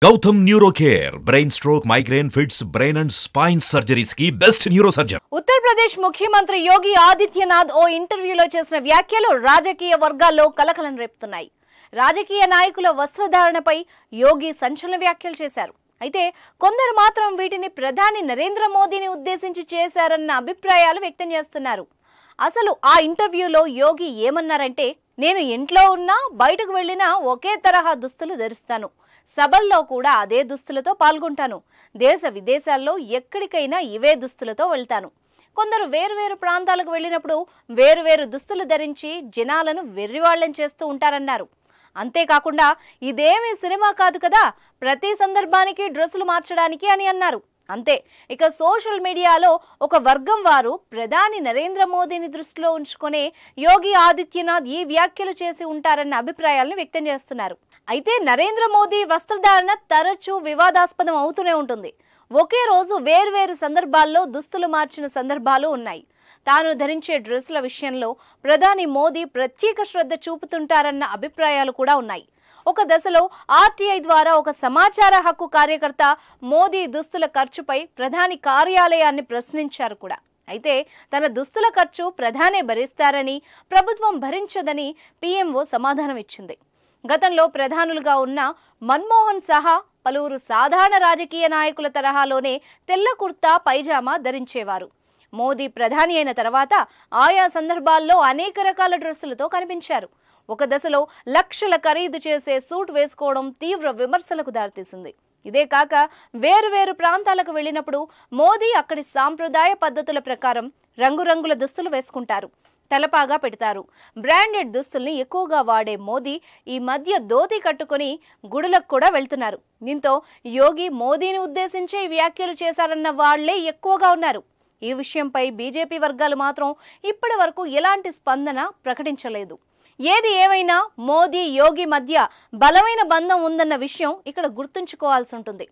Gautam Neurocare, brain stroke, migraine, fits, brain and spine surgeries की best neurosurgeon. Uttar Pradesh मुख्यमंत्री योगी आदित्यनाथ ఓ ఇంటర్వ్యూలో చేసిన వ్యాఖ్యలు రాజకీయ వర్గాల్లో కలకలం రేపుతున్నాయి. రాజకీయ నాయకుల వస్త్రధారణపై యోగి సంచలన వ్యాఖ్యలు చేశారు. అయితే కొందరు మాత్రం వీటిని ప్రధాని నరేంద్ర మోదీని ఉద్దేశించి చేశారన్న అభిప్రాయాలు వ్యక్తం చేస్తున్నారు. అసలు ఆ ఇంటర్వ్యూలో యోగి ఏమన్నారంటే, నేను ఇంట్లో ఉన్నా బయటకు వెళ్ళినా ఒకే తరహా దుస్తులు ధరిస్తాను, సభల్లో కూడా అదే దుస్తులతో పాల్గొంటాను, దేశ విదేశాల్లో ఎక్కడికైనా ఇవే దుస్తులతో వెళ్తాను. కొందరు వేరువేరు ప్రాంతాలకు వెళ్ళినప్పుడు వేరువేరు దుస్తులు ధరించి జనాలను వెర్రివాళ్లం చేస్తూ ఉంటారన్నారు. అంతేకాకుండా ఇదేమీ సినిమా కాదు కదా, ప్రతి సందర్భానికి డ్రెస్సులు మార్చడానికి అని అన్నారు. అంతే. ఇక సోషల్ మీడియాలో ఒక వర్గం వారు ప్రధాని నరేంద్ర మోదీని దృష్టిలో ఉంచుకునే యోగి ఆదిత్యనాథ్ ఈ వ్యాఖ్యలు చేసి ఉంటారన్న అభిప్రాయాలను వ్యక్తం చేస్తున్నారు. అయితే నరేంద్ర మోదీ వస్త్రధారణ తరచూ వివాదాస్పదం అవుతూనే ఉంటుంది. ఒకే రోజు వేర్వేరు సందర్భాల్లో దుస్తులు మార్చిన సందర్భాలు ఉన్నాయి. తాను ధరించే డ్రెస్సుల విషయంలో ప్రధాని మోదీ ప్రత్యేక శ్రద్ధ చూపుతుంటారన్న అభిప్రాయాలు కూడా ఉన్నాయి. ఒక దశలో ఆర్టీఐ ద్వారా ఒక సమాచార హక్కు కార్యకర్త మోదీ దుస్తుల ఖర్చుపై ప్రధాని కార్యాలయాన్ని ప్రశ్నించారు కూడా. అయితే తన దుస్తుల ఖర్చు ప్రధానే భరిస్తారని, ప్రభుత్వం భరించదని పీఎంఓ సమాధానం ఇచ్చింది. గతంలో ప్రధానులుగా ఉన్న మన్మోహన్ సహా పలువురు సాధారణ రాజకీయ నాయకుల తరహాలోనే తెల్ల కుర్తా పైజామా ధరించేవారు. మోదీ ప్రధాని అయిన తర్వాత ఆయా సందర్భాల్లో అనేక రకాల డ్రెస్సులతో కనిపించారు. ఒక దశలో లక్షల ఖరీదు చేసే సూట్ వేసుకోవడం తీవ్ర విమర్శలకు దారితీసింది. ఇదే కాక వేరువేరు ప్రాంతాలకు వెళ్ళినప్పుడు మోదీ అక్కడి సాంప్రదాయ పద్ధతుల ప్రకారం రంగురంగుల దుస్తులు వేసుకుంటారు, తలపాగా పెడతారు. బ్రాండెడ్ దుస్తుల్ని ఎక్కువగా వాడే మోదీ ఈ మధ్య ధోతి కట్టుకుని గుడులకు కూడా వెళ్తున్నారు. దీంతో యోగి మోదీని ఉద్దేశించే వ్యాఖ్యలు చేశారన్న వాళ్లే ఎక్కువగా ఉన్నారు. ఈ విషయంపై బీజేపీ వర్గాలు మాత్రం ఇప్పటి వరకు ఎలాంటి స్పందన ప్రకటించలేదు. ఏది ఏమైనా మోదీ యోగి మధ్య బలమైన బంధం ఉందన్న విషయం ఇక్కడ గుర్తుంచుకోవాల్సి ఉంటుంది.